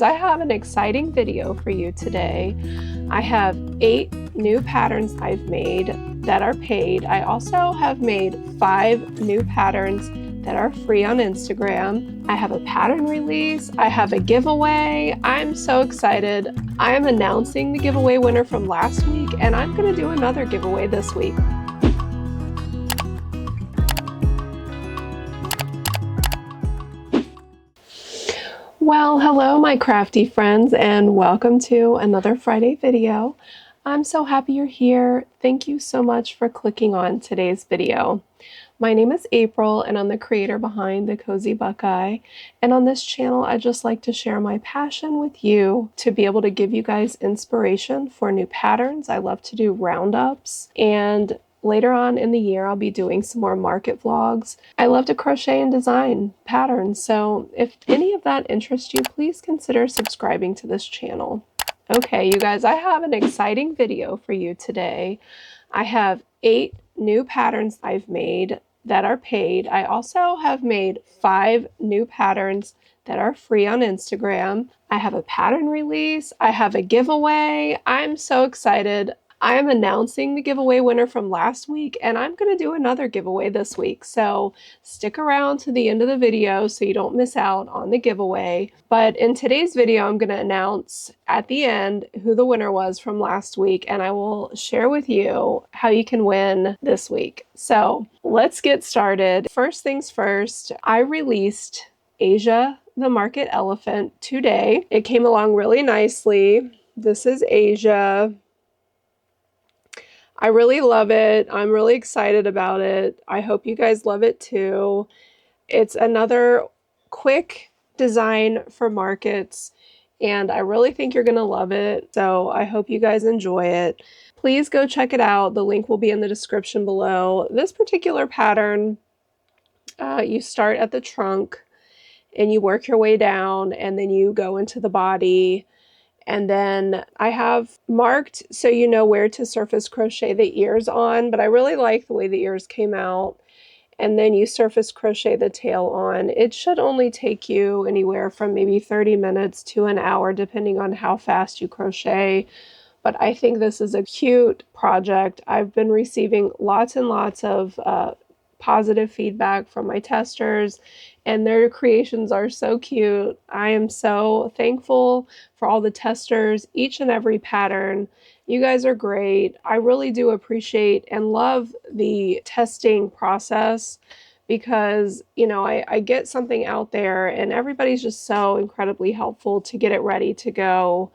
I have an exciting video for you today. I have 8 new patterns I've made that are paid. I also have made 5 new patterns that are free on Instagram. I have a pattern release. I have a giveaway. I'm so excited. I am announcing the giveaway winner from last week, and I'm going to do another giveaway this week. Well, hello my crafty friends, and welcome to another Friday video. I'm so happy you're here. Thank you so much for clicking on today's video. My name is April, and I'm the creator behind the Cozy Buckeye. And on this channel, I just like to share my passion with you to be able to give you guys inspiration for new patterns. I love to do roundups, and later on in the year, I'll be doing some more market vlogs. I love to crochet and design patterns, so if any of that interests you, please consider subscribing to this channel. Okay, you guys, I have an exciting video for you today. I have 8 new patterns I've made that are paid. I also have made 5 new patterns that are free on Instagram. I have a pattern release. I have a giveaway. I'm so excited. I am announcing the giveaway winner from last week, and I'm going to do another giveaway this week. So stick around to the end of the video so you don't miss out on the giveaway. But in today's video, I'm going to announce at the end who the winner was from last week, and I will share with you how you can win this week. So let's get started. First things first, I released Asia the Market Elephant today. It came along really nicely. This is Asia. I really love it. I'm really excited about it. I hope you guys love it too. It's another quick design for markets, and I really think you're going to love it. So I hope you guys enjoy it. Please go check it out. The link will be in the description below. This particular pattern, you start at the trunk and you work your way down, and then you go into the body. And then I have marked so you know where to surface crochet the ears on, but I really like the way the ears came out. And then you surface crochet the tail on. It should only take you anywhere from maybe 30 minutes to an hour, depending on how fast you crochet. But I think this is a cute project. I've been receiving lots and lots of positive feedback from my testers, and their creations are so cute. I am so thankful for all the testers, each and every pattern. You guys are great. I really do appreciate and love the testing process because, you know, I get something out there and everybody's just so incredibly helpful to get it ready to go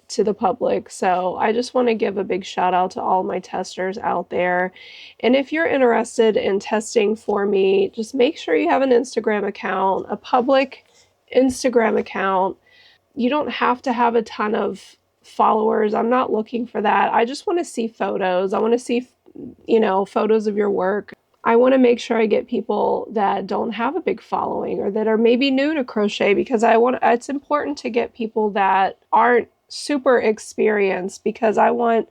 to the public. So I just want to give a big shout out to all my testers out there. And if you're interested in testing for me, just make sure you have an Instagram account, a public Instagram account. You don't have to have a ton of followers. I'm not looking for that. I just want to see photos. I want to see, you know, photos of your work. I want to make sure I get people that don't have a big following or that are maybe new to crochet, because it's important to get people that aren't super experienced, because I want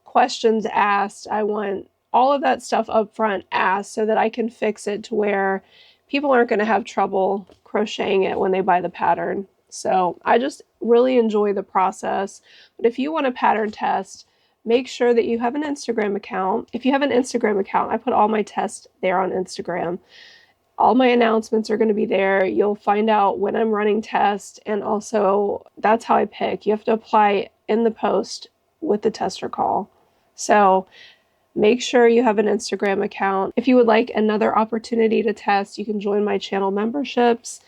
questions asked. I want all of that stuff up front asked so that I can fix it to where people aren't going to have trouble crocheting it when they buy the pattern. So I just really enjoy the process. But if you want a pattern test, make sure that you have an Instagram account. If you have an Instagram account, I put all my tests there on Instagram. All my announcements are going to be there. You'll find out when I'm running tests, and also that's how I pick. You have to apply in the post with the tester call. So make sure you have an Instagram account. If you would like another opportunity to test, you can join my channel memberships,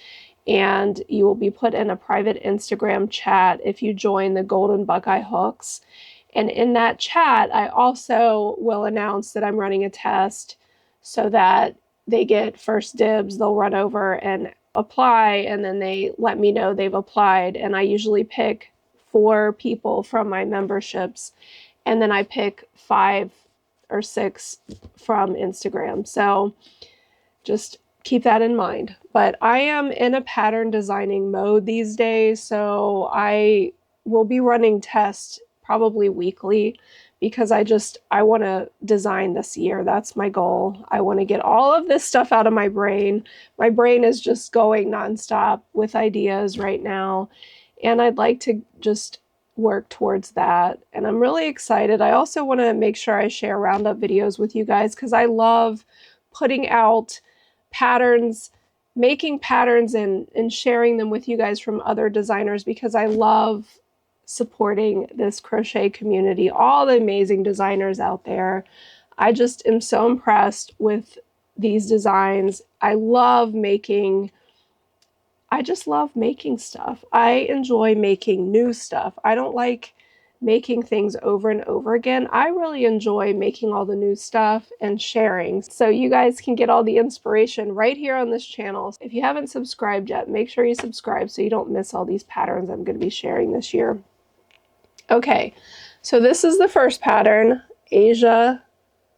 and you will be put in a private Instagram chat if you join the Golden Buckeye Hooks. And in that chat, I also will announce that I'm running a test so that they get first dibs. They'll run over and apply, and then they let me know they've applied. And I usually pick 4 people from my memberships, and then I pick 5 or 6 from Instagram. So just keep that in mind. But I am in a pattern designing mode these days, so I will be running tests probably weekly, because I want to design this year. That's my goal. I want to get all of this stuff out of my brain. My brain is just going nonstop with ideas right now. and I'd like to just work towards that, and I'm really excited. I also want to make sure I share Roundup videos with you guys because I love putting out patterns, making patterns, and sharing them with you guys from other designers, because I love supporting this crochet community, all the amazing designers out there. I just am so impressed with these designs. I just love making stuff. I enjoy making new stuff. I don't like making things over and over again. I really enjoy making all the new stuff and sharing. So you guys can get all the inspiration right here on this channel. If you haven't subscribed yet, make sure you subscribe so you don't miss all these patterns I'm going to be sharing this year. Okay, so this is the first pattern. Asia,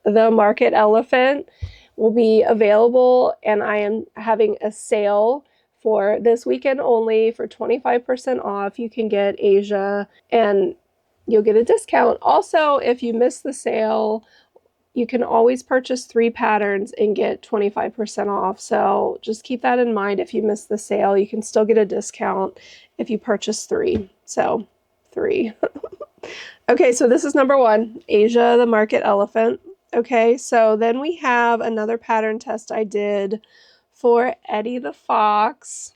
the market elephant, will be available, and I am having a sale for this weekend only for 25% off. You can get Asia and you'll get a discount. Also, if you miss the sale, you can always purchase 3 patterns and get 25% off. So just keep that in mind. If you miss the sale, you can still get a discount if you purchase 3. So 3. Okay, so this is number 1, Asia, the market elephant. Okay, so then we have another pattern test I did for Eddie the Fox.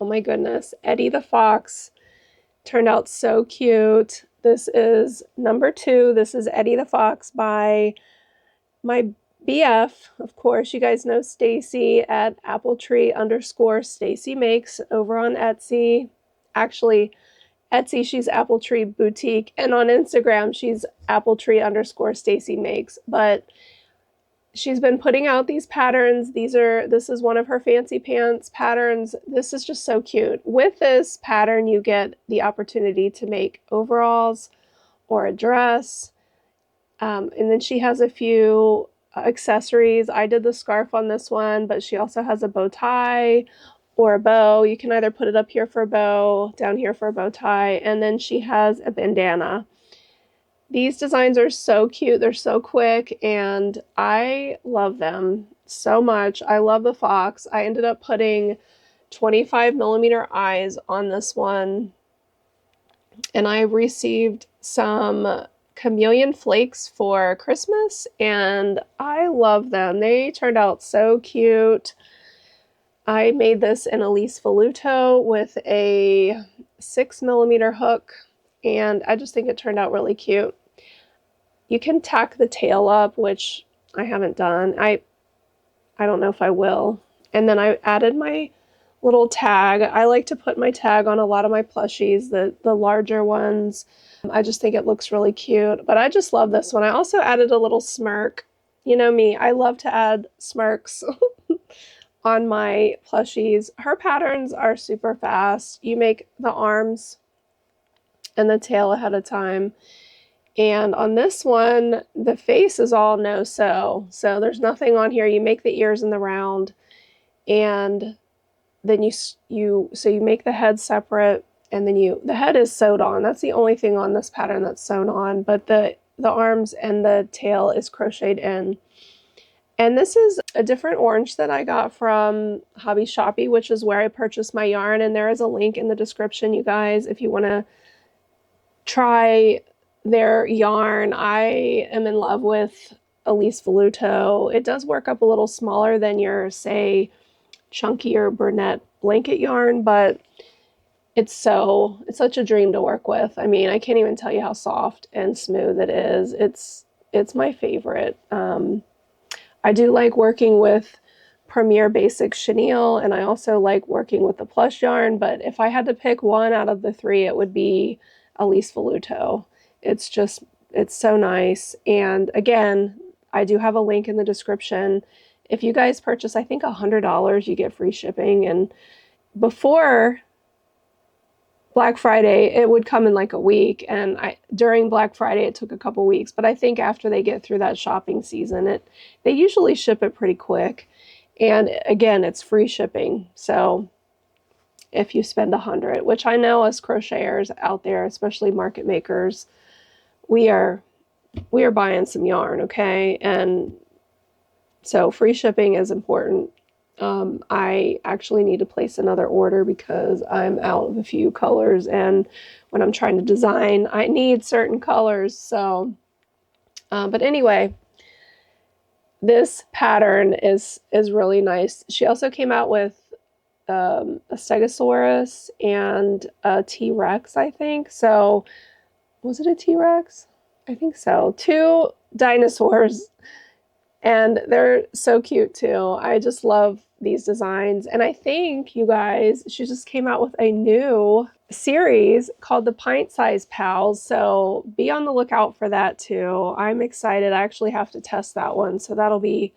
Oh my goodness, Eddie the Fox turned out so cute. This is number 2. This is Eddie the Fox by my BF. Of course, you guys know Stacy at @appletree_Stacy Makes over on Etsy. Actually, Etsy, she's Appletree Boutique, and on Instagram, she's @appletree_Stacy Makes. But she's been putting out these patterns. This is one of her fancy pants patterns. This is just so cute. With this pattern, you get the opportunity to make overalls or a dress. And then she has a few accessories. I did the scarf on this one, but she also has a bow tie or a bow. You can either put it up here for a bow, down here for a bow tie, and then she has a bandana. These designs are so cute. They're so quick, and I love them so much. I love the fox. I ended up putting 25mm eyes on this one, and I received some chameleon flakes for Christmas, and I love them. They turned out so cute. I made this in Elise Voluto with a 6mm hook, and I just think it turned out really cute. You can tack the tail up, which I haven't done. I don't know if I will. And then I added my little tag. I like to put my tag on a lot of my plushies, the larger ones. I just think it looks really cute, but I just love this one. I also added a little smirk. You know me, I love to add smirks on my plushies. Her patterns are super fast. You make the arms and the tail ahead of time. And on this one, the face is all no-sew. So there's nothing on here. You make the ears in the round, and then you make the head separate, and then the head is sewed on. That's the only thing on this pattern that's sewn on, but the arms and the tail is crocheted in. And this is a different orange that I got from Hobby Shoppy, which is where I purchased my yarn. And there is a link in the description, you guys, if you want to try their yarn. I am in love with Elise Voluto. It does work up a little smaller than your, say, chunkier Burnett blanket yarn, but it's such a dream to work with. I mean, I can't even tell you how soft and smooth it is. It's my favorite. I do like working with Premier Basic Chenille, and I also like working with the plush yarn, but if I had to pick one out of the 3, it would be Elise Voluto. It's so nice. And again, I do have a link in the description. If you guys purchase, I think $100, you get free shipping. And before Black Friday, it would come in like a week, and during Black Friday it took a couple weeks, but I think after they get through that shopping season, they usually ship it pretty quick. And again, it's free shipping. So if you spend $100, which I know us crocheters out there, especially market makers, we are buying some yarn, okay? And so free shipping is important. I actually need to place another order because I'm out of a few colors, and when I'm trying to design, I need certain colors. So, but anyway, this pattern is really nice. She also came out with a Stegosaurus and a T-Rex, I think. So, was it a T-Rex? I think so. 2 dinosaurs, and they're so cute too. I just love these designs. And I think, you guys, she just came out with a new series called the Pint Size Pals. So be on the lookout for that too. I'm excited. I actually have to test that one. So that'll be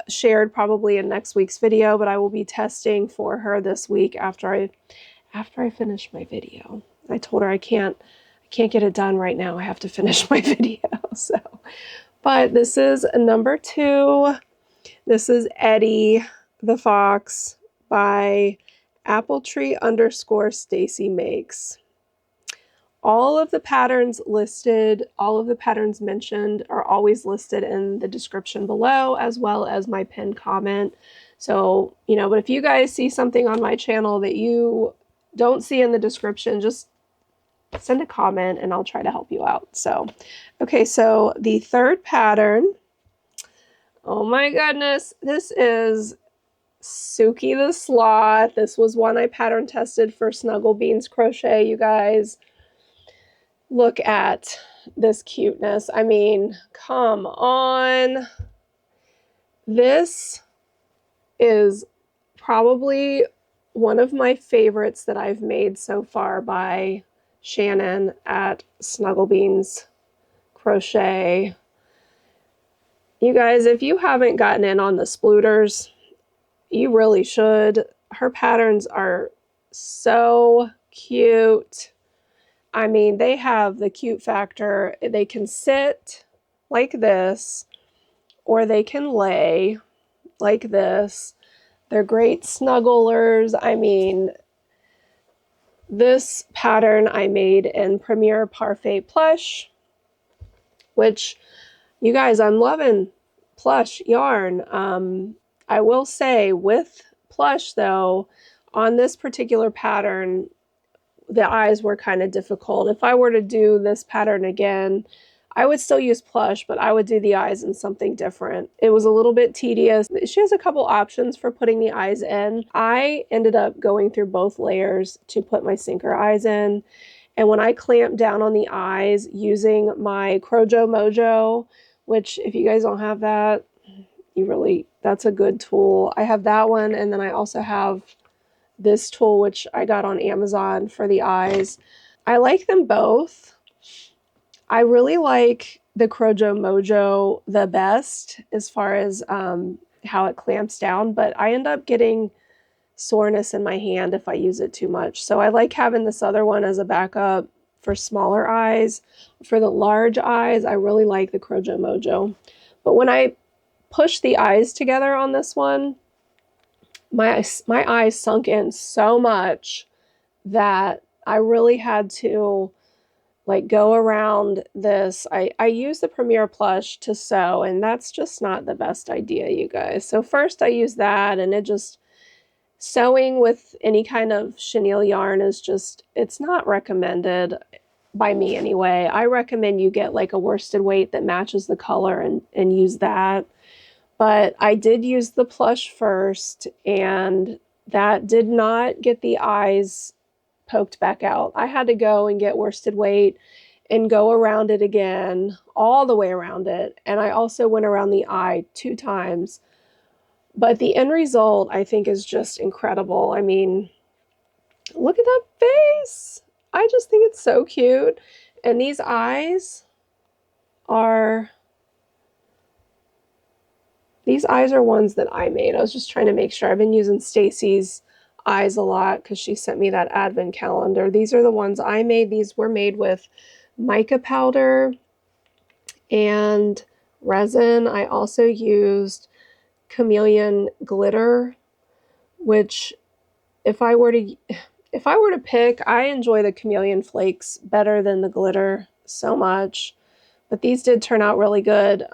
shared probably in next week's video, but I will be testing for her this week after I finish my video. I told her I can't get it done right now. I have to finish my video. So, but this is number 2. This is Eddie the Fox by Appletree_Stacy Makes. All of the patterns listed, all of the patterns mentioned are always listed in the description below, as well as my pinned comment. So, you know, but if you guys see something on my channel that you don't see in the description, just send a comment and I'll try to help you out. So, okay, so the third pattern, oh my goodness, this is Suki the Sloth. This was one I pattern tested for CrojoMojo, you guys. Look at this cuteness. I mean, come on. This is probably one of my favorites that I've made so far by Shannon at CrojoMojo. You guys, if you haven't gotten in on the splooters, you really should. Her patterns are so cute. I mean, they have the cute factor. They can sit like this, or they can lay like this. They're great snugglers. I mean, this pattern I made in Premier Parfait Plush, which, you guys, I'm loving plush yarn. I will say with plush, though, on this particular pattern, the eyes were kind of difficult. If I were to do this pattern again, I would still use plush, but I would do the eyes in something different. It was a little bit tedious. She has a couple options for putting the eyes in. I ended up going through both layers to put my sinker eyes in. And when I clamped down on the eyes using my CrojoMojo, which if you guys don't have that, that's a good tool. I have that one, and then I also have this tool, which I got on Amazon for the eyes. I like them both. I really like the CrojoMojo the best as far as how it clamps down, but I end up getting soreness in my hand if I use it too much. So I like having this other one as a backup for smaller eyes. For the large eyes, I really like the CrojoMojo. But when I push the eyes together on this one, my eyes sunk in so much that I really had to like go around this. I use the Premier Plush to sew, and that's just not the best idea, you guys. So first I use that, and it just, sewing with any kind of chenille yarn is just, it's not recommended by me anyway. I recommend you get like a worsted weight that matches the color and use that. But I did use the plush first, and that did not get the eyes poked back out. I had to go and get worsted weight and go around it again, all the way around it. And I also went around the eye 2 times. But the end result, I think, is just incredible. I mean, look at that face. I just think it's so cute. And these eyes are ones that I made. I was just trying to make sure. I've been using Stacy's eyes a lot because she sent me that advent calendar. These are the ones I made. These were made with mica powder and resin. I also used chameleon glitter, which if I were to pick, I enjoy the chameleon flakes better than the glitter so much. But these did turn out really good.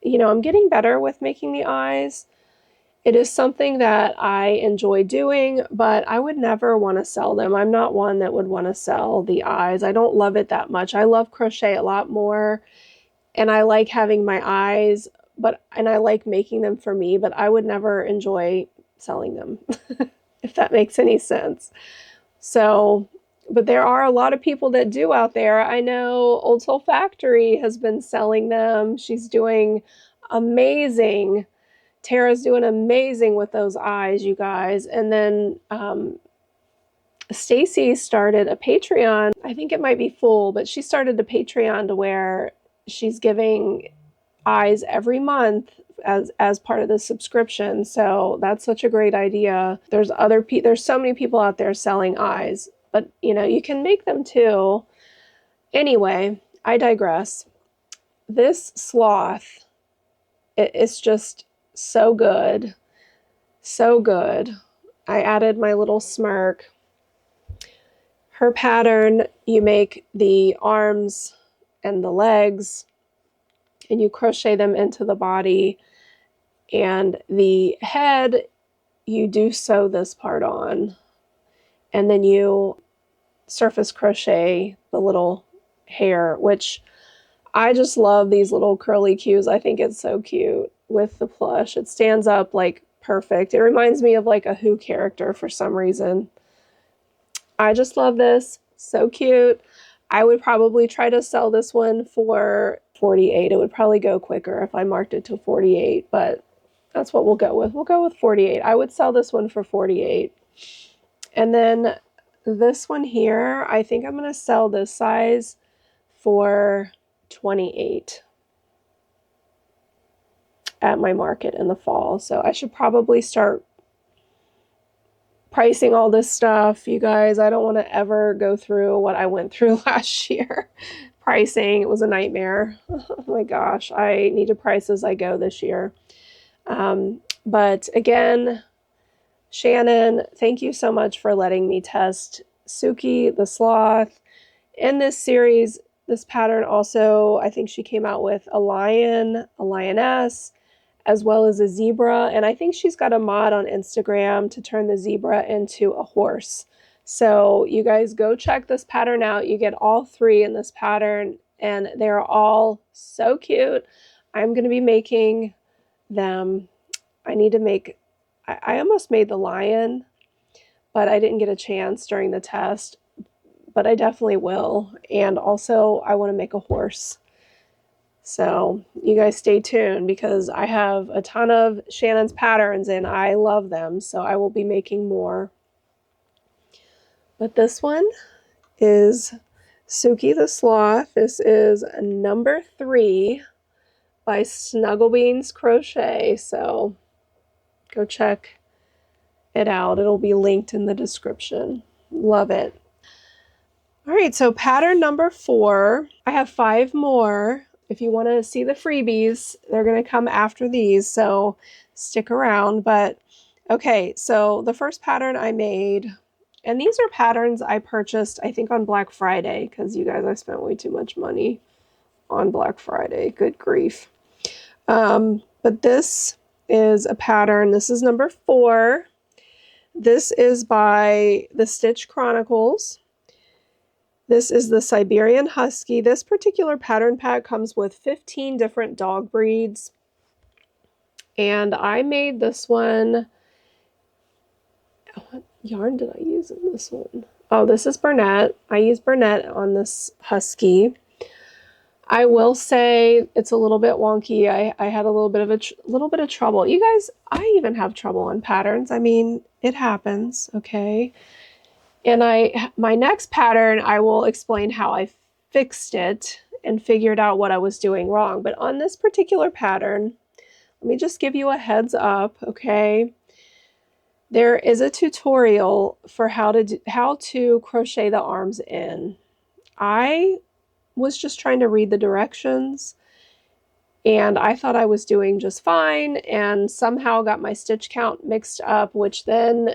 You know, I'm getting better with making the eyes. It is something that I enjoy doing, but I would never want to sell them. I'm not one that would want to sell the eyes. I don't love it that much. I love crochet a lot more, and I like having my eyes, and I like making them for me, but I would never enjoy selling them, if that makes any sense. So, but there are a lot of people that do out there. I know Old Soul Factory has been selling them. She's doing amazing. Tara's doing amazing with those eyes, you guys. And then Stacy started a Patreon. I think it might be full, but she started a Patreon to where she's giving eyes every month as part of the subscription. So that's such a great idea. There's so many people out there selling eyes, but you know, you can make them too. Anyway, I digress. This sloth, it's just so good. So good. I added my little smirk. Her pattern, you make the arms and the legs and you crochet them into the body, and the head you do sew this part on, and then you surface crochet the little hair, which I just love these little curly cues. I think it's so cute with the plush. It stands up like perfect. It reminds me of like a Who character for some reason. I just love this. So cute. I would probably try to sell this one for 48. It would probably go quicker if I marked it to 48, but that's what we'll go with. We'll go with 48. I would sell this one for 48. And then this one here, I think I'm going to sell this size for 28 at my market in the fall. So I should probably start pricing all this stuff, you guys. I don't want to ever go through what I went through last year. Pricing, it was a nightmare. Oh my gosh, I need to price as I go this year. But again, Shannon, thank you so much for letting me test Suki the sloth. In this series, this pattern also, I think she came out with a lion, a lioness, as well as a zebra. And I think she's got a mod on Instagram to turn the zebra into a horse. So you guys go check this pattern out. You get all three in this pattern, and they're all so cute. I'm going to be making them. I need to make, I almost made the lion, but I didn't get a chance during the test, but I definitely will. And also I want to make a horse. So you guys stay tuned, because I have a ton of Shannon's patterns and I love them. So I will be making more. But this one is Suki the Sloth. This is number 3 by CrojoMojo. So go check it out. It'll be linked in the description. Love it. All right, so pattern number 4. I have 5 more. If you want to see the freebies, they're going to come after these, so stick around. But okay, so the first pattern I made, and these are patterns I purchased, I think, on Black Friday, because you guys, I spent way too much money on Black Friday. Good grief. But this is a pattern. This is number 4. This is by the Stitch Chronicles. This is the Siberian Husky. This particular pattern pack comes with 15 different dog breeds. And I made this one. What yarn did I use in this one? Oh, this is Burnett. I used Burnett on this Husky. I will say it's a little bit wonky. I had a little bit of trouble. You guys, I even have trouble on patterns. I mean, it happens, okay? And my next pattern, I will explain how I fixed it and figured out what I was doing wrong. But on this particular pattern, let me just give you a heads up, okay? There is a tutorial for how to crochet the arms in. I was just trying to read the directions, and I thought I was doing just fine, and somehow got my stitch count mixed up, which then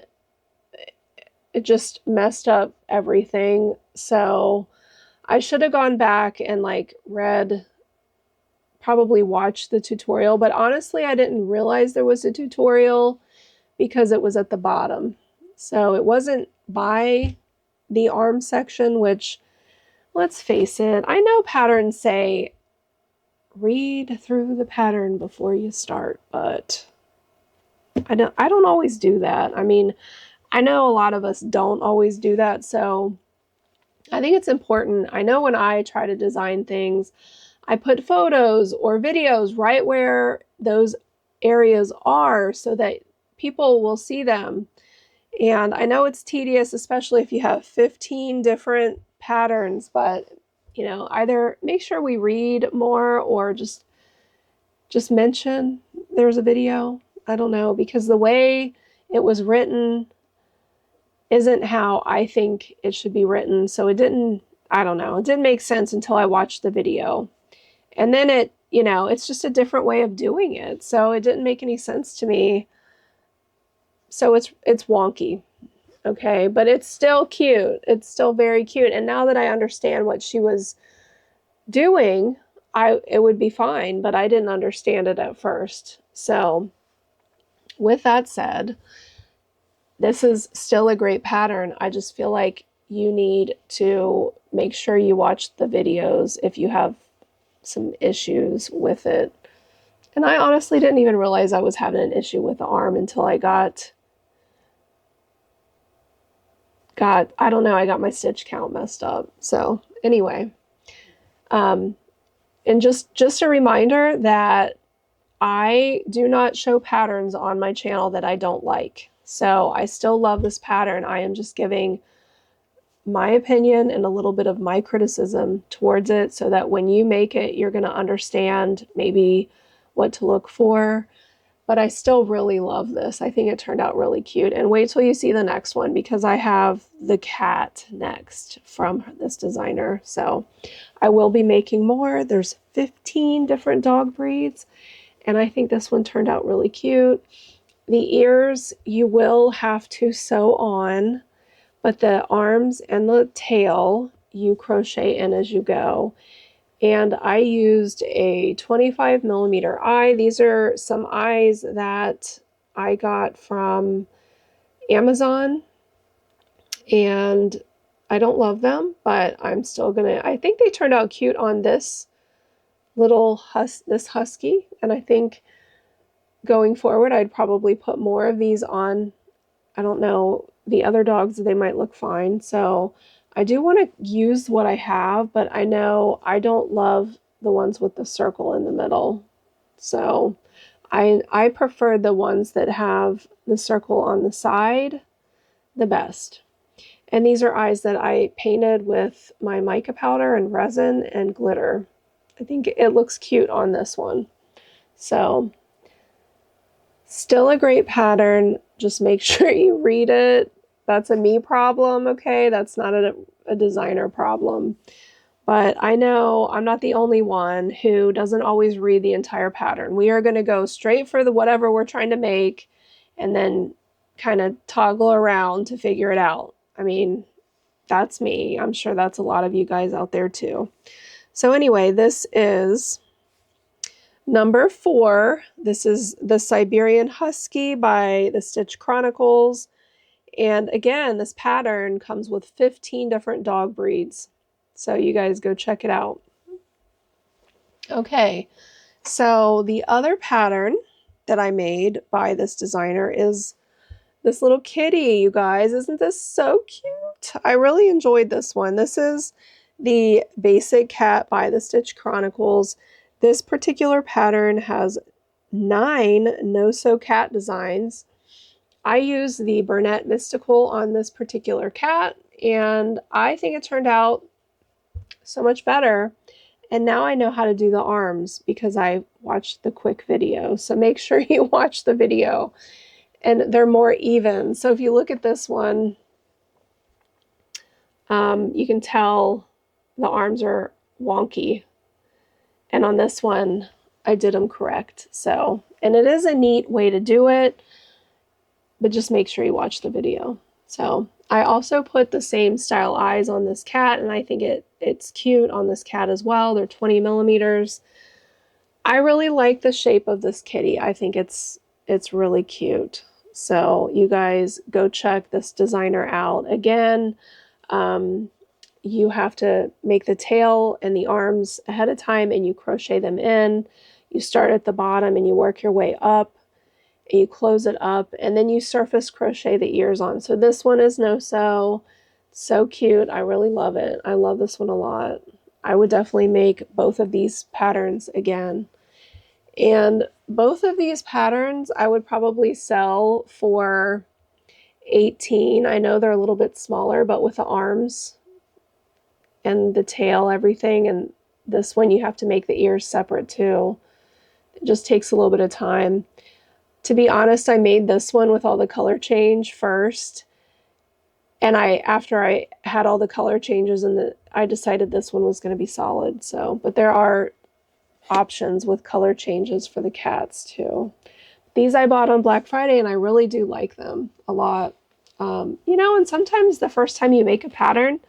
it just messed up everything. So I should have gone back and like read probably watch the tutorial, but honestly, I didn't realize there was a tutorial because it was at the bottom. So it wasn't by the arm section, which, let's face it, I know patterns say read through the pattern before you start, but I don't always do that. I mean, I know a lot of us don't always do that, so I think it's important. I know when I try to design things, I put photos or videos right where those areas are so that people will see them. And I know it's tedious, especially if you have 15 different patterns, but you know, either make sure we read more or just mention there's a video. I don't know, because the way it was written isn't how I think it should be written. So it didn't, I don't know, it didn't make sense until I watched the video. And then it, you know, it's just a different way of doing it. So it didn't make any sense to me. So it's wonky. Okay, but it's still cute. It's still very cute. And now that I understand what she was doing, it would be fine, but I didn't understand it at first. So with that said, this is still a great pattern. I just feel like you need to make sure you watch the videos if you have some issues with it. And I honestly didn't even realize I was having an issue with the arm until I got, I don't know, I got my stitch count messed up. So anyway, and just a reminder that I do not show patterns on my channel that I don't like. So I still love this pattern. I am just giving my opinion and a little bit of my criticism towards it so that when you make it, you're going to understand maybe what to look for. But I still really love this. I think it turned out really cute. And wait till you see the next one because I have the cat next from this designer. So I will be making more. There's 15 different dog breeds. And I think this one turned out really cute. The ears you will have to sew on, but the arms and the tail you crochet in as you go. And I used a 25mm eye. These are some eyes that I got from Amazon. And I don't love them, but I'm still gonna, I think they turned out cute on this little this husky. And I think going forward, I'd probably put more of these on, I don't know, the other dogs, they might look fine. So I do want to use what I have, but I know I don't love the ones with the circle in the middle. So I prefer the ones that have the circle on the side the best. And these are eyes that I painted with my mica powder and resin and glitter. I think it looks cute on this one. So still a great pattern. Just make sure you read it. That's a me problem, okay? That's not a designer problem. But I know I'm not the only one who doesn't always read the entire pattern. We are going to go straight for the whatever we're trying to make and then kind of toggle around to figure it out. I mean, that's me. I'm sure that's a lot of you guys out there too. So anyway, this is number 4. This is the Siberian Husky by the Stitch Chronicles. And again, this pattern comes with 15 different dog breeds. So you guys go check it out. Okay, so the other pattern that I made by this designer is this little kitty, you guys. Isn't this so cute? I really enjoyed this one. This is the Basic Cat by the Stitch Chronicles. This particular pattern has 9 no-sew cat designs. I used the Burnett Mystical on this particular cat, and I think it turned out so much better. And now I know how to do the arms because I watched the quick video. So make sure you watch the video. And they're more even. So if you look at this one, you can tell the arms are wonky. And on this one, I did them correct. So, and it is a neat way to do it, but just make sure you watch the video. So I also put the same style eyes on this cat, and I think it's cute on this cat as well. They're 20mm. I really like the shape of this kitty. I think it's really cute. So you guys go check this designer out. Again, you have to make the tail and the arms ahead of time and you crochet them in. You start at the bottom and you work your way up and you close it up and then you surface crochet the ears on. So this one is no sew. So cute. I really love it. I love this one a lot. I would definitely make both of these patterns again. And both of these patterns I would probably sell for $18. I know they're a little bit smaller, but with the arms and the tail, everything, and this one you have to make the ears separate too. It just takes a little bit of time. To be honest, I made this one with all the color change first. And after I had all the color changes and I decided this one was going to be solid. So, but there are options with color changes for the cats too. These I bought on Black Friday and I really do like them a lot. You know, and sometimes the first time you make a pattern,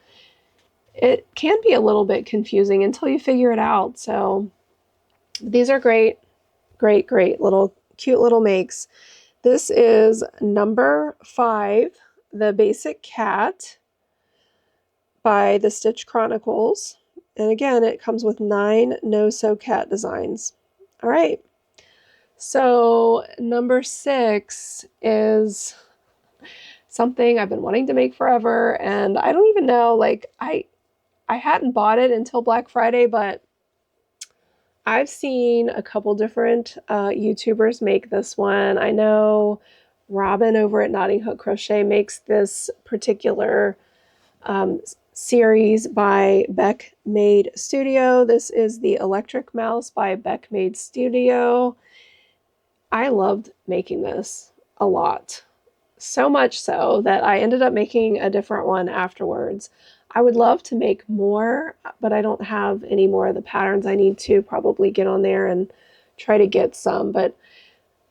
it can be a little bit confusing until you figure it out. So these are great, great, great little cute little makes. This is number 5, the Basic Cat by the Stitch Chronicles. And again, it comes with 9 no-sew cat designs. All right. So number 6 is something I've been wanting to make forever. And I don't even know, like, I hadn't bought it until Black Friday, but I've seen a couple different YouTubers make this one. I know Robin over at Knotting Hook Crochet makes this particular series by Beck Made Studio. This is the Electric Mouse by Beck Made Studio. I loved making this a lot. So much so that I ended up making a different one afterwards. I would love to make more, but I don't have any more of the patterns. I need to probably get on there and try to get some, but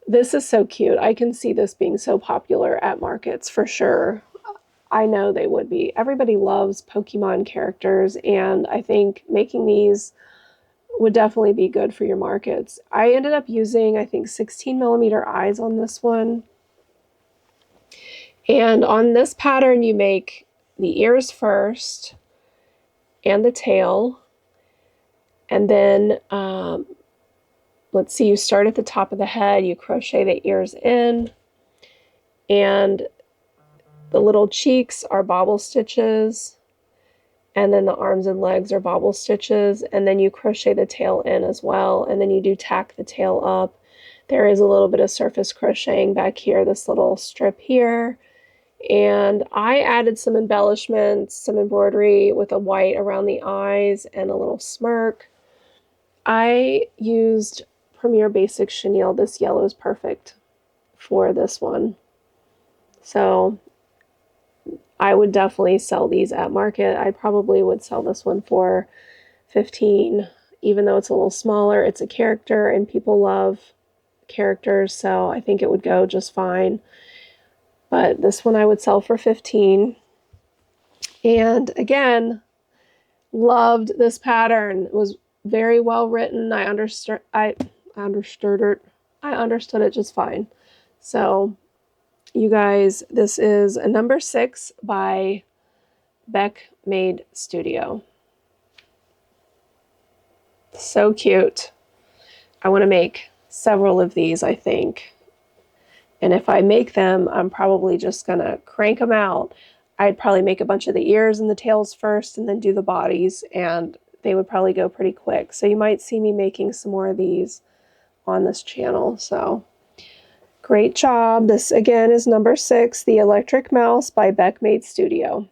this is so cute. I can see this being so popular at markets for sure. I know they would be. Everybody loves Pokemon characters, and I think making these would definitely be good for your markets. I ended up using, I think, 16mm eyes on this one. And on this pattern, you make the ears first and the tail. And then, let's see, you start at the top of the head, you crochet the ears in, and the little cheeks are bobble stitches, and then the arms and legs are bobble stitches, and then you crochet the tail in as well, and then you do tack the tail up. There is a little bit of surface crocheting back here, this little strip here, and I added some embellishments, some embroidery with a white around the eyes and a little smirk. I used Premier Basic Chenille. This yellow is perfect for this one. So I would definitely sell these at market. I probably would sell this one for $15, even though it's a little smaller. It's a character and people love characters, so I think it would go just fine. But this one I would sell for $15. And again, loved this pattern. It was very well written. I understood it just fine. So you guys, this is a number 6 by Beck Made Studio. So cute. I want to make several of these, I think. And if I make them, I'm probably just going to crank them out. I'd probably make a bunch of the ears and the tails first and then do the bodies, and they would probably go pretty quick. So you might see me making some more of these on this channel. So great job. This again is number 6, the Electric Mouse by Beck Made Studio.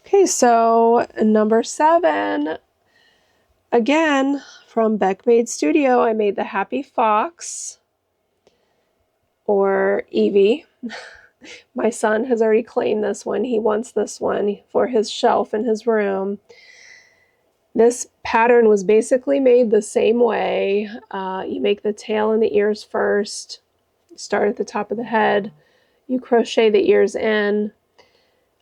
Okay, so number 7, again from Beck Made Studio, I made the Happy Fox, or Evie. My son has already claimed this one. He wants this one for his shelf in his room. This pattern was basically made the same way. You make the tail and the ears first. You start at the top of the head. You crochet the ears in.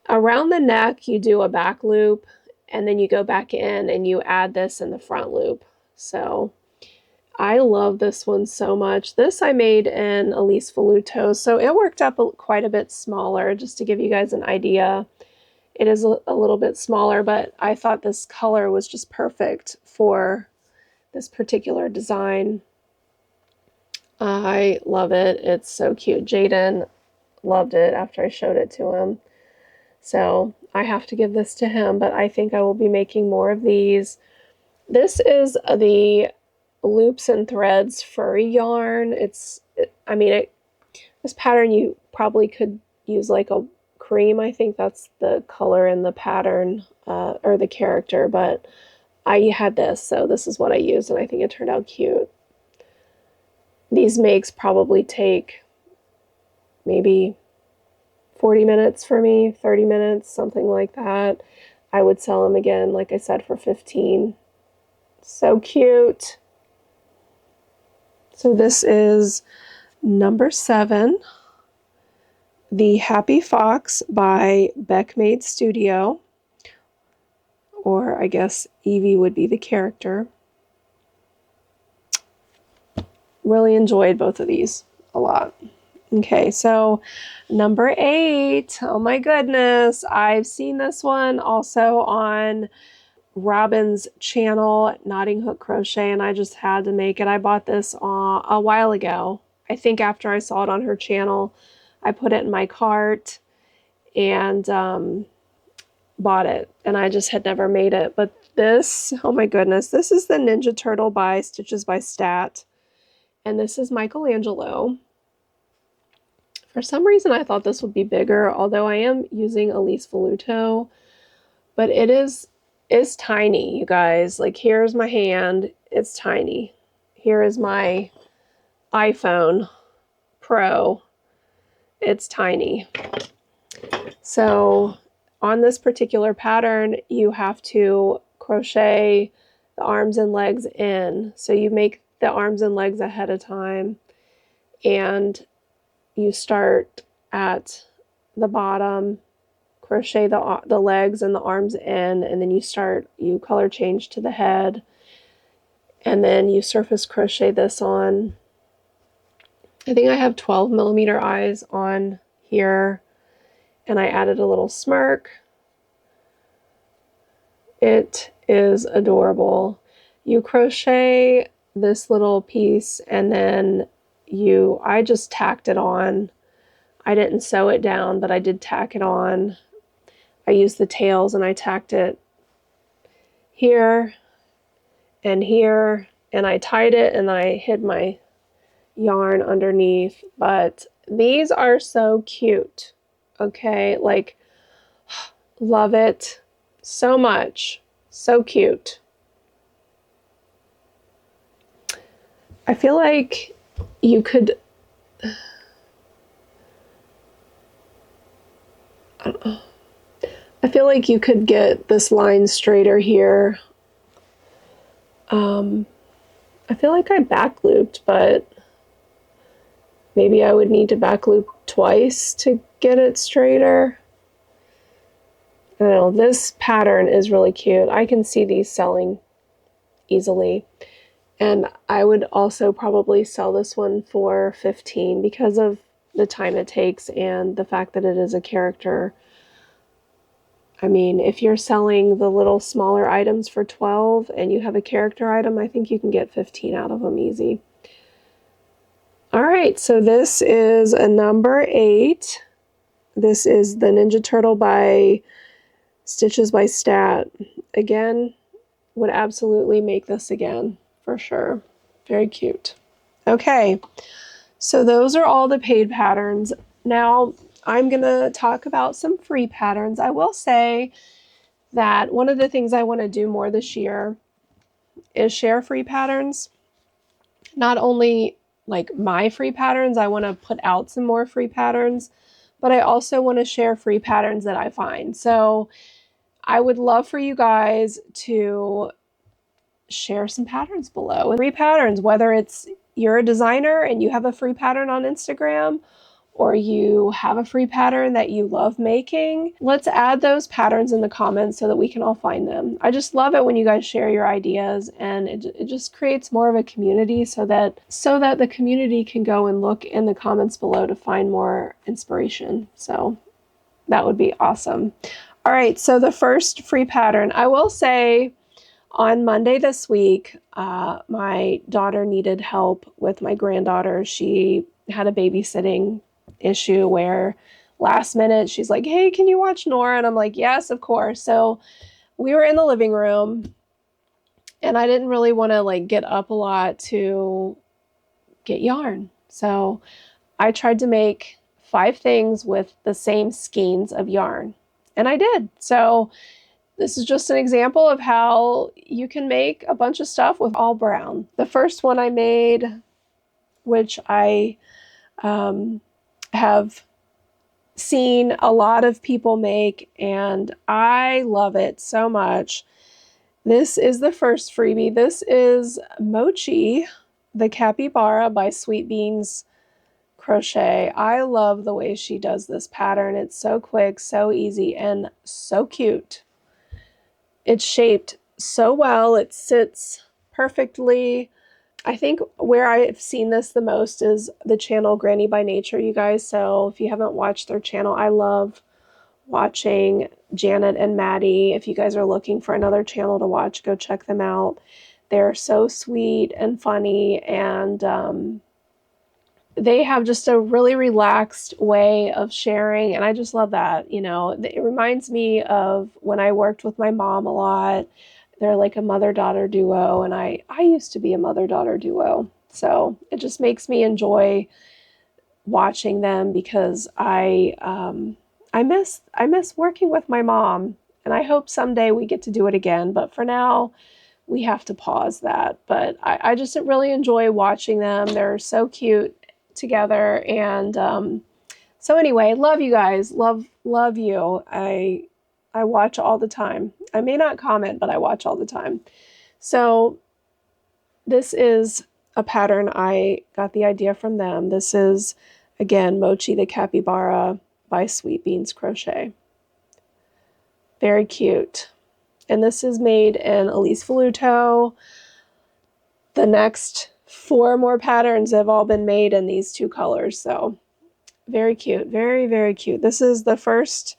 Around the neck, you do a back loop, and then you go back in and you add this in the front loop. So I love this one so much. This I made in Elise Voluto, so it worked up quite a bit smaller, just to give you guys an idea. It is a little bit smaller, but I thought this color was just perfect for this particular design. I love it. It's so cute. Jaden loved it after I showed it to him. So I have to give this to him, but I think I will be making more of these. This is the Loops and Threads furry yarn. This pattern you probably could use like a cream. I think that's the color in the pattern or the character, but I had this, so this is what I used, and I think it turned out cute. These makes probably take maybe 40 minutes for me, 30 minutes, something like that. I would sell them again, like I said, for 15. So cute. So this is number 7, The Happy Fox by Beckmade Studio, or I guess Evie would be the character. Really enjoyed both of these a lot. Okay, so number 8. Oh my goodness, I've seen this one also on Robin's channel, Knotting Hook Crochet, and I just had to make it. I bought this a while ago. I think after I saw it on her channel, I put it in my cart and bought it, and I just had never made it. But this, oh my goodness, this is the Ninja Turtle by Stitches by Stat, and this is Michelangelo. For some reason, I thought this would be bigger, although I am using Elise Voluto, but it's tiny, you guys. Like, here's my hand. It's tiny. Here is my iPhone Pro. It's tiny. So on this particular pattern, you have to crochet the arms and legs in. So you make the arms and legs ahead of time, and you start at the bottom, crochet the legs and the arms in, and then you color change to the head, and then you surface crochet this on. I think I have 12 millimeter eyes on here, and I added a little smirk. It is adorable. You crochet this little piece, and then I just tacked it on. I didn't sew it down, but I did tack it on. I used the tails and I tacked it here, and I tied it, and I hid my yarn underneath. But these are so cute. Okay, like, love it so much. So cute. I feel like you could, I feel like you could get this line straighter here. I feel like I back looped, but maybe I would need to back loop twice to get it straighter. I don't know, this pattern is really cute. I can see these selling easily. And I would also probably sell this one for 15 because of the time it takes and the fact that it is a character. I mean, if you're selling the little smaller items for 12 and you have a character item, I think you can get 15 out of them easy. All right, so this is a number 8. This is the Ninja Turtle by Stitches by Stat. Again, would absolutely make this again, for sure. Very cute. Okay, so those are all the paid patterns. Now, I'm going to talk about some free patterns. I will say that one of the things I want to do more this year is share free patterns. Not only like my free patterns, I want to put out some more free patterns, but I also want to share free patterns that I find. So I would love for you guys to share some patterns below. Free patterns, whether it's you're a designer and you have a free pattern on Instagram, or you have a free pattern that you love making, let's add those patterns in the comments so that we can all find them. I just love it when you guys share your ideas, and it just creates more of a community so that the community can go and look in the comments below to find more inspiration. So that would be awesome. All right, so the first free pattern, I will say on Monday this week, my daughter needed help with my granddaughter. She had a babysitting issue where last minute she's like, hey, can you watch Nora? And I'm like, yes, of course. So we were in the living room, and I didn't really want to like get up a lot to get yarn. So I tried to make 5 things with the same skeins of yarn, and I did. So this is just an example of how you can make a bunch of stuff with all brown. The first one I made, which I have seen a lot of people make, and I love it so much. This is the first freebie. This is Mochi, the Capybara by Sweet Beans Crochet. I love the way she does this pattern. It's so quick, so easy, and so cute. It's shaped so well. It sits perfectly. I think where I've seen this the most is the channel Granny by Nature, you guys. So if you haven't watched their channel, I love watching Janet and Maddie. If you guys are looking for another channel to watch, go check them out. They're so sweet and funny, and they have just a really relaxed way of sharing, and I just love that. You know, it reminds me of when I worked with my mom a lot. They're like a mother-daughter duo, and I used to be a mother-daughter duo. So it just makes me enjoy watching them because I miss working with my mom, and I hope someday we get to do it again. But for now, we have to pause that. But I just really enjoy watching them. They're so cute together, and so anyway, love you guys. Love you. I watch all the time. I may not comment, but I watch all the time. So this is a pattern I got the idea from them. This is, again, Mochi the Capybara by Sweet Beans Crochet. Very cute. And this is made in Elise Voluto. The next 4 more patterns have all been made in these 2 colors. So very cute. Very, very cute. This is the first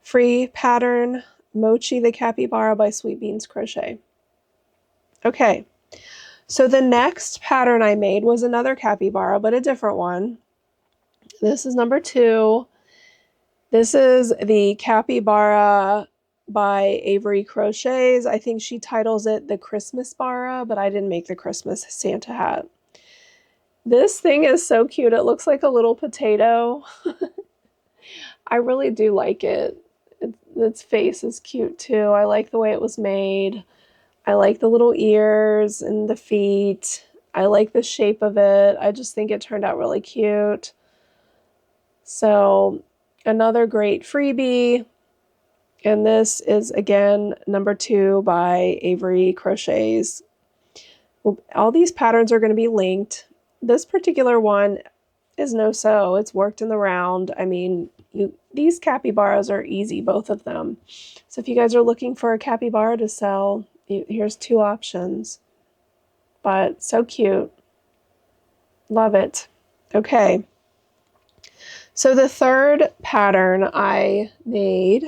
free pattern, Mochi the Capybara by Sweet Beans Crochet. Okay, so the next pattern I made was another capybara, but a different one. This is number 2. This is the Capybara by Avery Crochets. I think she titles it the Christmas Bara, but I didn't make the Christmas Santa hat. This thing is so cute. It looks like a little potato. I really do like it. Its face is cute too. I like the way it was made. I like the little ears and the feet. I like the shape of it. I just think it turned out really cute. So another great freebie. And this is, again, number 2 by Avery Crochets. All these patterns are going to be linked. This particular one is no-sew. It's worked in the round. I mean, these capybaras are easy, both of them. So if you guys are looking for a capybara to sell, here's 2 options. But so cute. Love it. Okay. So the third pattern I made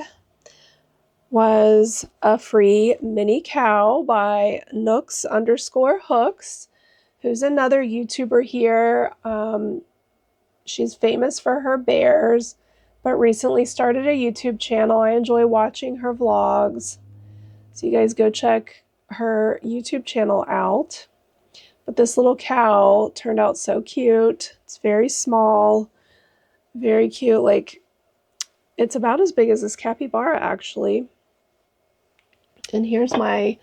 was a free mini cow by Nooks_Hooks, who's another YouTuber here. She's famous for her bears, but recently started a YouTube channel. I enjoy watching her vlogs. So you guys go check her YouTube channel out. But this little cow turned out so cute. It's very small, very cute. Like, it's about as big as this capybara, actually. And here's my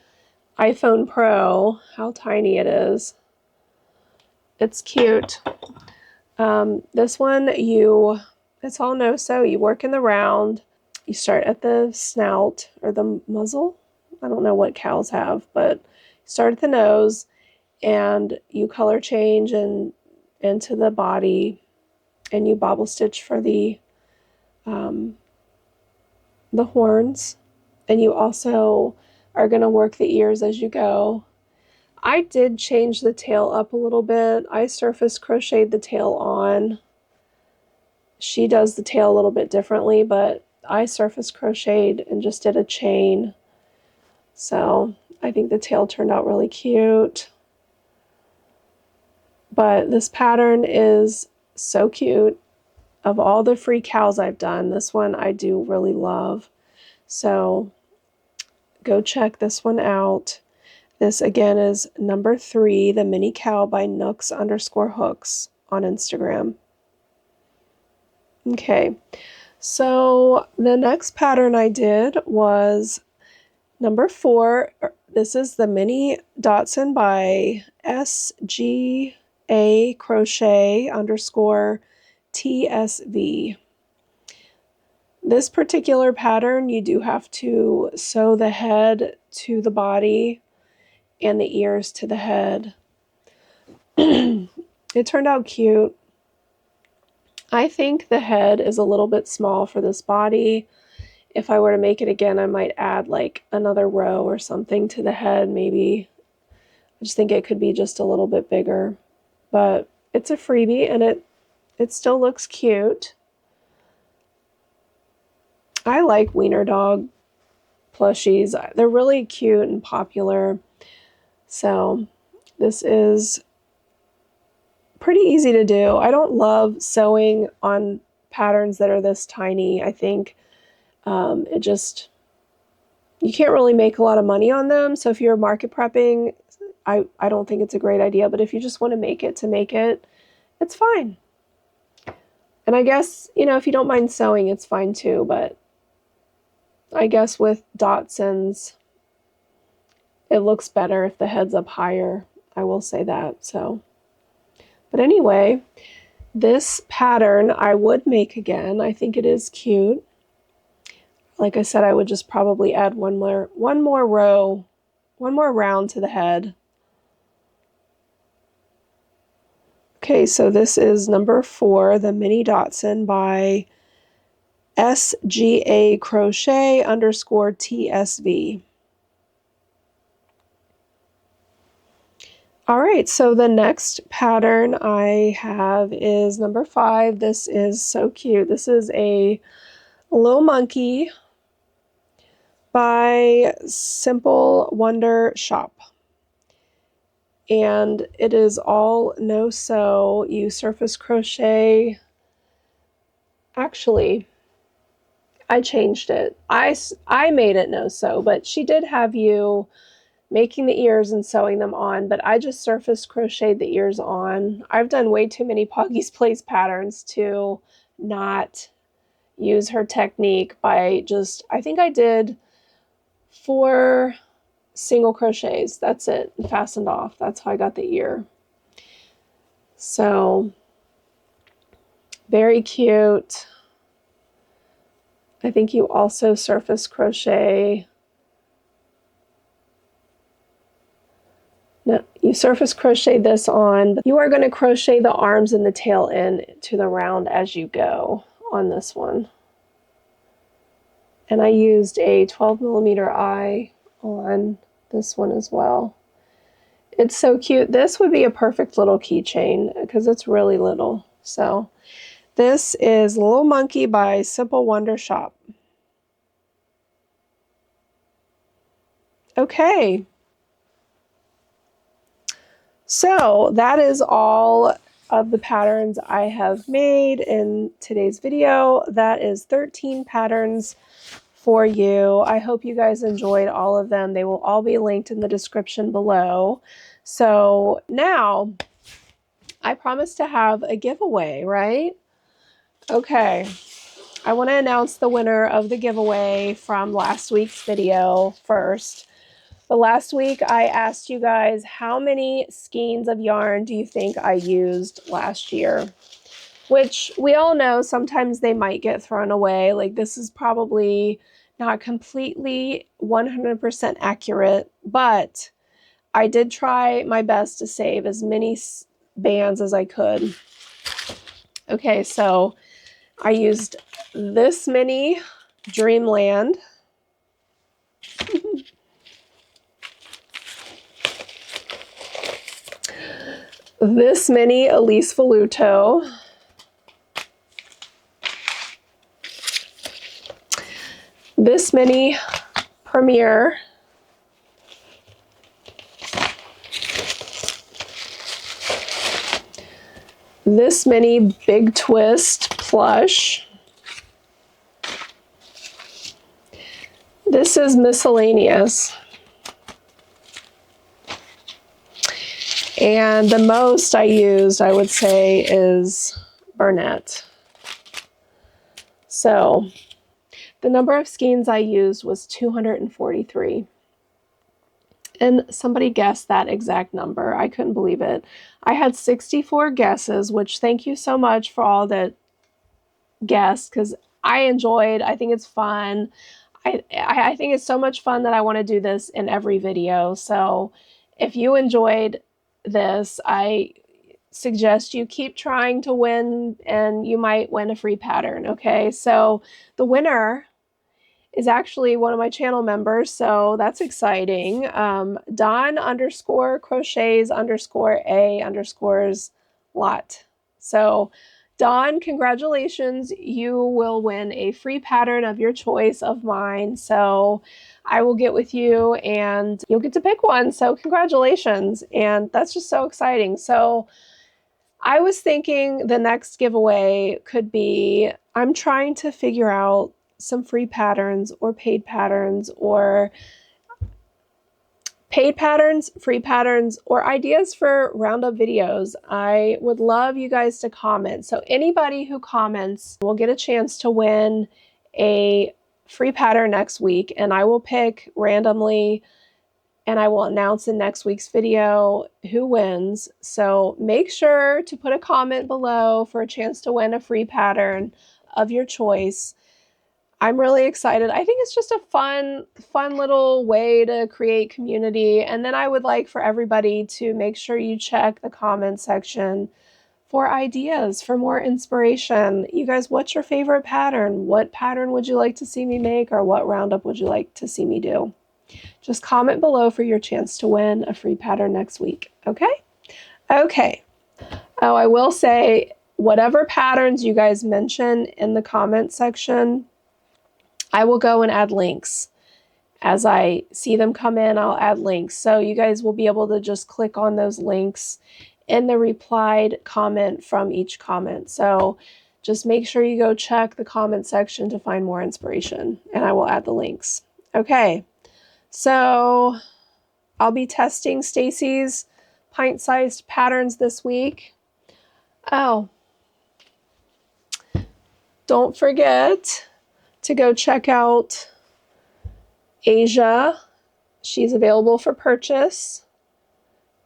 iPhone Pro, how tiny it is. It's cute. This one, it's all no-sew. You work in the round. You start at the snout or the muzzle. I don't know what cows have, but you start at the nose and you color change into the body. and you bobble stitch for the horns, and you also are going to work the ears as you go. I did change the tail up a little bit. I surface crocheted the tail on. She does the tail a little bit differently, but I surface crocheted and just did a chain. So I think the tail turned out really cute. But this pattern is so cute. Of all the free cows I've done, this one I do really love. So go check this one out. This again is number 3, the mini cow by Nooks_hooks on Instagram. Okay, so the next pattern I did was number 4. This is the mini Dotson by SGA_TSV. This particular pattern, you do have to sew the head to the body and the ears to the head. It turned out cute. I think the head is a little bit small for this body. If I were to make it again, I might add like another row or something to the head, maybe. I just think it could be just a little bit bigger. But it's a freebie, and it still looks cute. I like wiener dog plushies. They're really cute and popular. So this is pretty easy to do. I don't love sewing on patterns that are this tiny. I think you can't really make a lot of money on them. So if you're market prepping, I don't think it's a great idea. But if you just want to make it, it's fine. And I guess, if you don't mind sewing, it's fine too. But I guess with Dotsons, it looks better if the head's up higher. I will say that. So, but anyway, this pattern I would make again. I think it is cute. Like I said, I would just probably add one more round to the head. Okay, so this is number 4, the mini Dotson by SGA_TSV. All right, so the next pattern I have is number 5. This is so cute. This is a little monkey by Simple Wonder Shop. And it is all no sew. You surface crochet. Actually, I changed it. I made it no sew, but she did have you making the ears and sewing them on, but I just surface crocheted the ears on. I've done way too many Puggy's Place patterns to not use her technique by I think I did 4 single crochets. That's it, and fastened off. That's how I got the ear. So very cute. I think you also surface crochet. No, you surface crochet this on, but you are going to crochet the arms and the tail in to the round as you go on this one. And I used a 12mm eye on this one as well. It's so cute. This would be a perfect little keychain because it's really little. So this is Little Monkey by Simple Wonder Shop. Okay. So that is all of the patterns I have made in today's video. That is 13 patterns for you. I hope you guys enjoyed all of them. They will all be linked in the description below. So now I promised to have a giveaway, right? Okay. I want to announce the winner of the giveaway from last week's video first. But last week I asked you guys, how many skeins of yarn do you think I used last year? Which we all know sometimes they might get thrown away. Like, this is probably not completely 100% accurate, but I did try my best to save as many bands as I could. Okay, so I used this mini Dreamland. This mini Elise Voluto. This mini Premiere. This mini Big Twist plush. This is miscellaneous. And the most I used, I would say, is Burnett. So the number of skeins I used was 243. And somebody guessed that exact number. I couldn't believe it. I had 64 guesses, which thank you so much for all that guessed, because I think it's fun. I think it's so much fun that I want to do this in every video. So if you enjoyed this, I suggest you keep trying to win, and you might win a free pattern. Okay, so the winner is actually one of my channel members, so that's exciting. Don_crochets_a_lot. So Dawn, congratulations. You will win a free pattern of your choice of mine. So I will get with you and you'll get to pick one. So congratulations. And that's just so exciting. So I was thinking the next giveaway could be, I'm trying to figure out some free patterns or paid patterns, or paid patterns, free patterns, or ideas for Roundup videos. I would love you guys to comment. So anybody who comments will get a chance to win a free pattern next week, and I will pick randomly and I will announce in next week's video who wins. So make sure to put a comment below for a chance to win a free pattern of your choice. I'm really excited. I think it's just a fun little way to create community. And then I would like for everybody to make sure you check the comment section for ideas, for more inspiration. You guys, what's your favorite pattern? What pattern would you like to see me make, or what roundup would you like to see me do? Just comment below for your chance to win a free pattern next week. Okay? Okay. Oh, I will say, whatever patterns you guys mention in the comment section, I will go and add links. As I see them come in, I'll add links. So you guys will be able to just click on those links in the replied comment from each comment. So just make sure you go check the comment section to find more inspiration, and I will add the links. Okay, so I'll be testing Stacy's pint-sized patterns this week. Oh, don't forget to go check out Asia. She's available for purchase.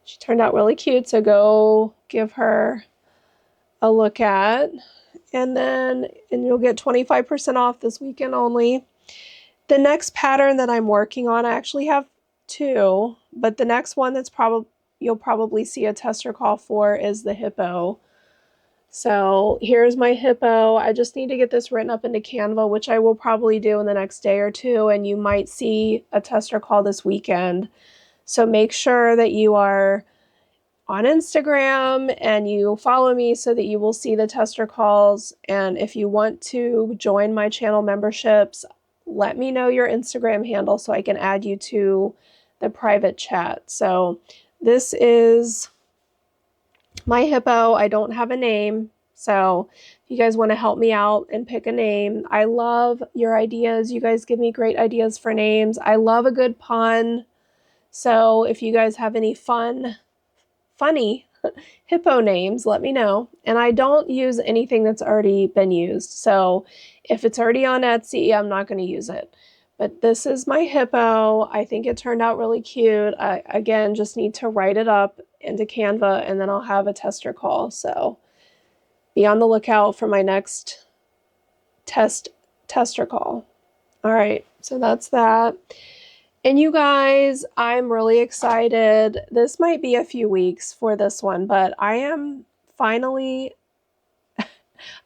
She turned out really cute, so go give her a look at. And you'll get 25% off this weekend only. The next pattern that I'm working on, I actually have two, but the next one that's you'll probably see a tester call for is the hippo. So here's my hippo. I just need to get this written up into Canva, which I will probably do in the next day or two, and you might see a tester call this weekend. So make sure that you are on Instagram and you follow me so that you will see the tester calls. And if you want to join my channel memberships, let me know your Instagram handle so I can add you to the private chat. So this is my hippo. I don't have a name, so if you guys want to help me out and pick a name, I love your ideas. You guys give me great ideas for names. I love a good pun. So if you guys have any funny hippo names, let me know. And I don't use anything that's already been used. So if it's already on Etsy, I'm not going to use it. But this is my hippo. I think it turned out really cute. I, again, just need to write it up into Canva, and then I'll have a tester call. So be on the lookout for my next tester call. All right, so that's that. And you guys, I'm really excited. This might be a few weeks for this one, but I am finally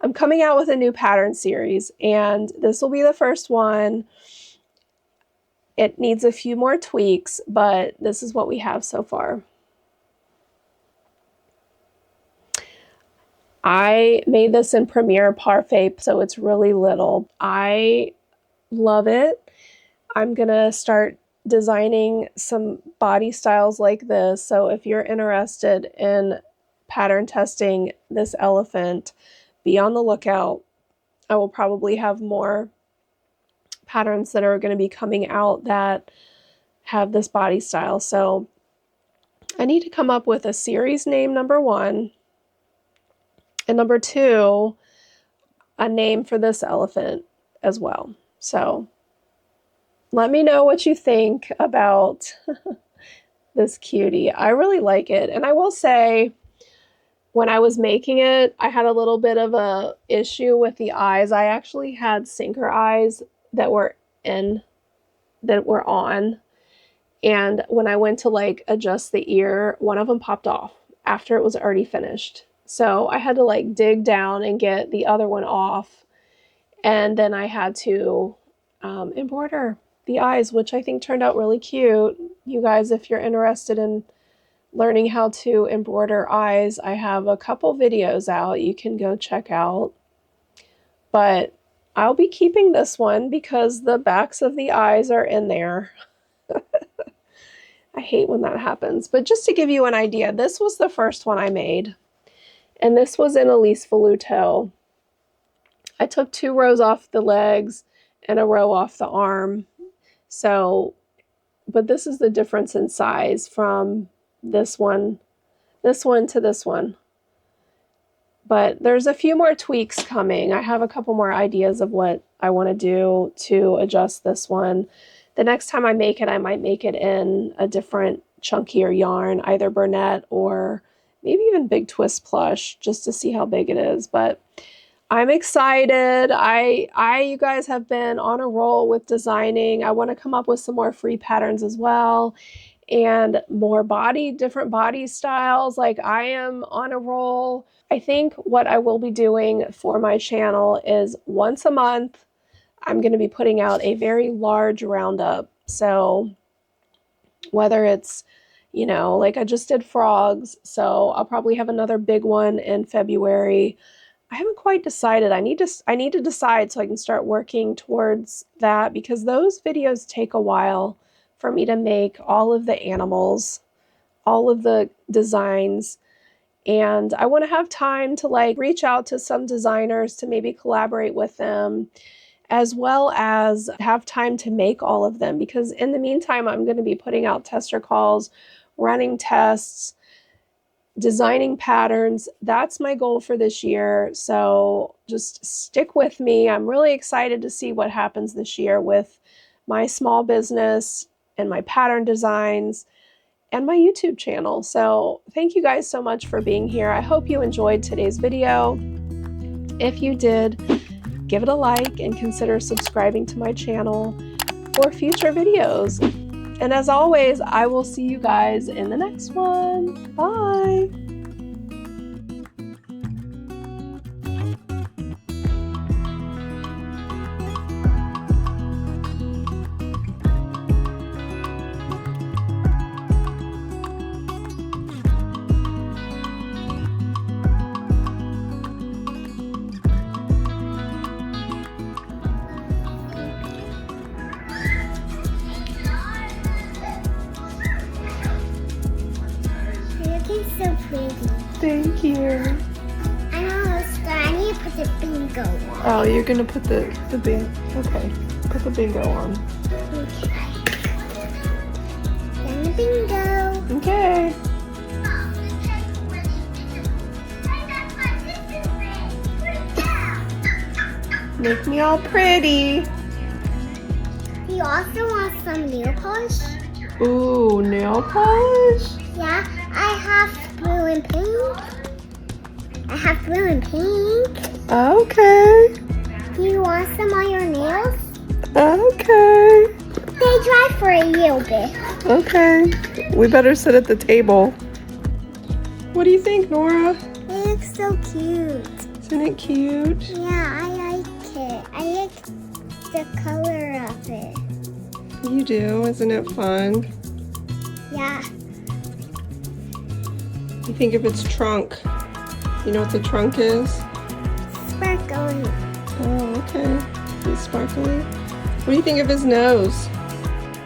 I'm coming out with a new pattern series, and this will be the first one. It needs a few more tweaks, but this is what we have so far. I made this in Premier Parfait, so it's really little. I love it. I'm gonna start designing some body styles like this, so if you're interested in pattern testing this elephant, be on the lookout. I will probably have more patterns that are going to be coming out that have this body style. So I need to come up with a series name, number one, and number two, a name for this elephant as well. So let me know what you think about this cutie. I really like it. And I will say, when I was making it, I had a little bit of a issue with the eyes. I actually had sinker eyes that were on. And when I went to like adjust the ear, one of them popped off after it was already finished. So I had to like dig down and get the other one off. And then I had to embroider the eyes, which I think turned out really cute. You guys, if you're interested in learning how to embroider eyes, I have a couple videos out you can go check out. But I'll be keeping this one because the backs of the eyes are in there. I hate when that happens. But just to give you an idea, this was the first one I made. And this was in Elise Veluto. I took 2 rows off the legs and a row off the arm. So, but this is the difference in size from this one to this one. But there's a few more tweaks coming. I have a couple more ideas of what I want to do to adjust this one. The next time I make it, I might make it in a different chunkier yarn, either Burnette or maybe even Big Twist Plush, just to see how big it is. But I'm excited. You guys have been on a roll with designing. I want to come up with some more free patterns as well, and more different body styles. Like, I am on a roll. I think what I will be doing for my channel is once a month, I'm going to be putting out a very large roundup. So whether it's, you know, like I just did frogs, so I'll probably have another big one in February. I haven't quite decided. I need to decide so I can start working towards that, because those videos take a while for me to make, all of the animals, all of the designs. And I want to have time to like reach out to some designers to maybe collaborate with them, as well as have time to make all of them, because in the meantime, I'm going to be putting out tester calls, running tests, designing patterns. That's my goal for this year. So just stick with me. I'm really excited to see what happens this year with my small business and my pattern designs and my YouTube channel. So thank you guys so much for being here. I hope you enjoyed today's video. If you did, give it a like and consider subscribing to my channel for future videos. And as always, I will see you guys in the next one. Bye. So pretty. Thank you. I know, I need to put the bingo on. Oh, you're gonna put the bingo. Okay, put the bingo on. Okay. Then the bingo. Okay. Make me all pretty. Do you also want some nail polish? Ooh, nail polish? Yeah, I have blue and pink. I have blue and pink. Okay. Do you want some on your nails? Okay. They dry for a little bit. Okay. We better sit at the table. What do you think, Nora? They look so cute. Isn't it cute? Yeah, I like it. I like the color of it. You do, isn't it fun? Yeah. You think of its trunk. You know what the trunk is? Sparkling. Oh, okay. He's sparkly. What do you think of his nose?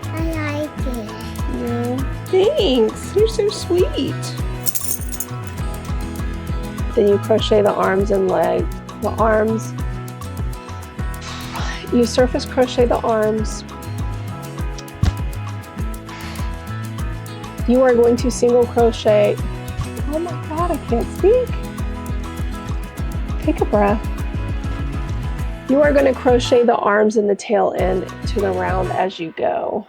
I like it. Yeah. Thanks. You're so sweet. Then you crochet the arms and leg. The arms. You surface crochet the arms. You are going to single crochet. Oh my God, I can't speak. Take a breath. You are going to crochet the arms and the tail end to the round as you go.